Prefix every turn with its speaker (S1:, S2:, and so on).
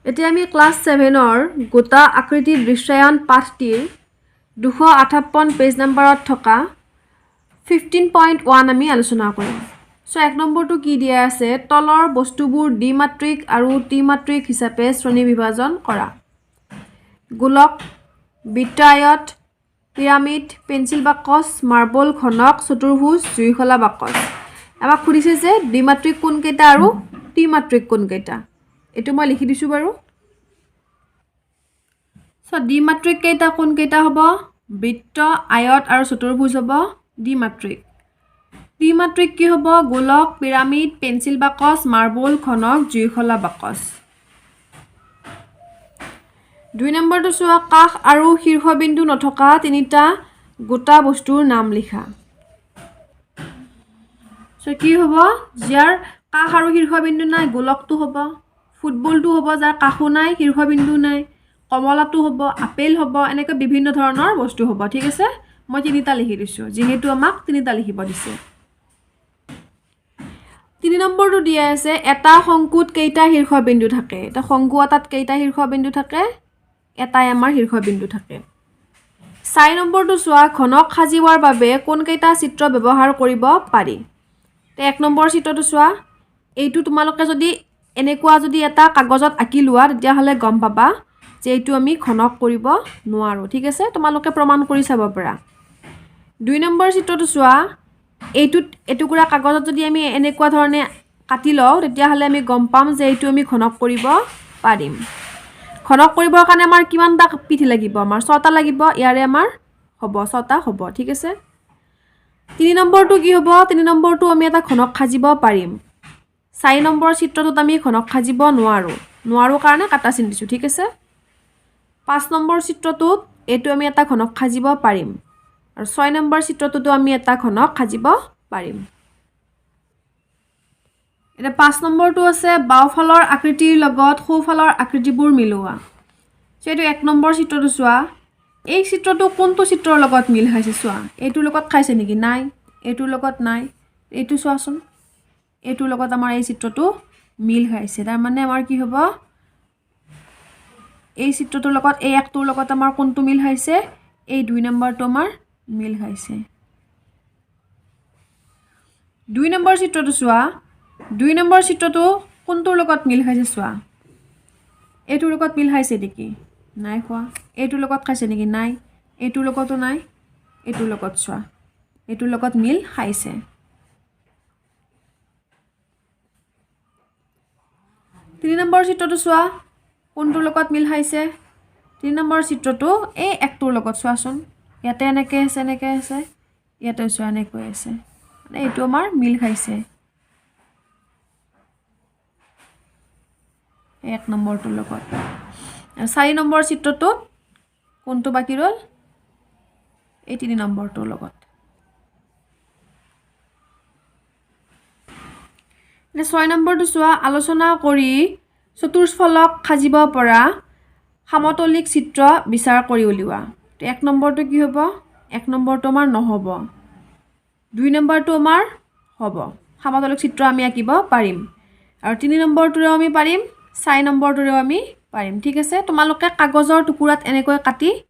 S1: এতিয়া আমি ক্লাছ 7ৰ গোটা আকৃতিৰ দৃশ্যায়ন পাঠটিৰ 258 পেজ নম্বৰত থকা 15.1 আমি আলোচনা কৰিম। সো 1 নম্বৰটো কি দিয়া আছে, তলৰ বস্তুবোৰ দ্বিমাত্ৰিক আৰু ত্ৰিমাত্ৰিক হিচাপে শ্ৰেণী বিভাজন কৰা। গোলক, বৃত্তায়ত, পিৰামিড, পেন্সিল বাকচ, মাৰ্বল ঘনক, চতুৰ্ভুজ, জুইশলা বাকচ। আমাক সুধিছে যে দ্বিমাত্ৰিক কোন কেইটা আৰু ত্ৰিমাত্ৰিক কোন কেইটা। এটো মই লিখি দিছো বাৰু। সো দ্বিমাত্ৰিক কেইটা কোন কেইটা হ'ব, বৃত্ত, আয়ত আৰু চতুৰ্ভুজ হ'ব দ্বিমাত্ৰিক। ত্ৰিমাত্ৰিক কি হ'ব, গোলক, পিৰামিড, পেন্সিল বাকচ, মাৰ্বল ঘনক, জুইশলা বাকচ। 2 নম্বৰটো চোৱা, কাষ আৰু শীৰ্ষবিন্দু নথকা তিনিটা গোটা বস্তুৰ নাম লিখা। সো কি হ'ব, যাৰ কাষ আৰু শীৰ্ষবিন্দু নাই, গোলকটো হ'ব, ফুটবলটো হ'ব যাৰ কাষো নাই শীৰ্ষবিন্দু নাই, কমলাটো হ'ব, আপেল হ'ব, এনেকৈ বিভিন্ন ধৰণৰ বস্তু হ'ব। ঠিক আছে, মই তিনিটা লিখি দিছো যেহেতু আমাক তিনিটা লিখিব দিছে। 3 নম্বৰটো দিয়া আছে, এটা শংকুত কেইটা শীৰ্ষবিন্দু থাকে। এটা শংকু এটাত কেইটা শীৰ্ষবিন্দু থাকে, এটাই আমাৰ শীৰ্ষবিন্দু থাকে। 4 নম্বৰটো চোৱা, ঘনক সাজিবৰ বাবে কোন কেইটা চিত্ৰ ব্যৱহাৰ কৰিব পাৰি। 1 নম্বৰ চিত্ৰটো চোৱা, এইটো তোমালোকে যদি এনেকুৱা যদি এটা কাগজত আঁকি লোৱা তেতিয়াহ'লে গম পাবা যে এইটো আমি ঘনক কৰিব নোৱাৰো। ঠিক আছে, তোমালোকে প্ৰমাণ কৰি চাব পাৰা। 2 নম্বৰ চিত্ৰটো চোৱা, এইটোত এটুকুৰা কাগজত যদি আমি এনেকুৱা ধৰণে কাটি লওঁ তেতিয়াহ'লে আমি গম পাম যে এইটো আমি ঘনক কৰিব পাৰিম। ঘনক কৰিবৰ কাৰণে আমাৰ কিমানটা পিঠি লাগিব, আমাৰ 6টা লাগিব, ইয়াৰে আমাৰ হ'ব 6টা হ'ব। ঠিক আছে, 3 নম্বৰটো কি হ'ব, 3 নম্বৰটো আমি এটা ঘনক সাজিব পাৰিম। 4 নম্বৰ চিত্ৰটোত আমি ঘনক সাজিব নোৱাৰো কাৰণে কাটা চিন দিছো। ঠিক আছে, 5 নম্বৰ চিত্ৰটোত এইটো আমি এটা ঘনক সাজিব পাৰিম আৰু 6 নম্বৰ চিত্ৰটোতো আমি এটা ঘনক সাজিব পাৰিম। এটা 5 নম্বৰটো আছে, বাওঁফালৰ আকৃতিৰ লগত সোঁফালৰ আকৃতিবোৰ মিলোৱা। সো এইটো 1 নম্বৰ চিত্ৰটো চোৱা, এই চিত্ৰটো কোনটো চিত্ৰৰ লগত মিল খাইছে চোৱা, এইটোৰ লগত খাইছে নেকি, নাই, এইটোৰ লগত নাই, এইটো চোৱাচোন, এইটোৰ লগত আমাৰ এই চিত্ৰটো মিল খাইছে। তাৰ মানে আমাৰ কি হ'ব, এই চিত্ৰটোৰ লগত এই একটোৰ লগত আমাৰ কোনটো মিল খাইছে, এই 2 নম্বৰটো আমাৰ মিল খাইছে। 2 নম্বৰ চিত্ৰটো চোৱা, 2 নম্বৰ চিত্ৰটো কোনটোৰ লগত মিল খাইছে চোৱা, এইটোৰ লগত মিল খাইছে নেকি, নাই খোৱা, এইটোৰ লগত খাইছে নেকি, নাই, এইটোৰ লগতো নাই, এইটোৰ লগত চোৱা, এইটোৰ লগত মিল খাইছে। 3 নম্বৰ চিত্ৰটো চোৱা, কোনটোৰ লগত মিল খাইছে, 3 নম্বৰ চিত্ৰটো এই একটোৰ লগত চোৱাচোন, ইয়াতে এনেকৈ আছে, এনেকৈ আছে, ইয়াতে চোৱা এনেকৈ আছে, মানে এইটো আমাৰ মিল খাইছে 1 নম্বৰটোৰ লগত। 4 নম্বৰ চিত্ৰটোত কোনটো বাকী ৰ'ল, এই 3 নম্বৰটোৰ লগত। 6 নম্বৰটো চোৱা, আলোচনা কৰি চতুষ্ফলক সাজিব পৰা সমতলিক চিত্ৰ বিচাৰ কৰি উলিওৱা। 1 নম্বৰটো কি হ'ব, 1 নম্বৰটো আমাৰ নহ'ব, 2 নম্বৰটো আমাৰ হ'ব, সমতলিক চিত্ৰ আমি আঁকিব পাৰিম, আৰু 3 নম্বৰটোৰেও আমি পাৰিম, 4 নম্বৰটোৰেও আমি পাৰিম। ঠিক আছে, তোমালোকে কাগজৰ টুকুৰাত এনেকৈ কাটি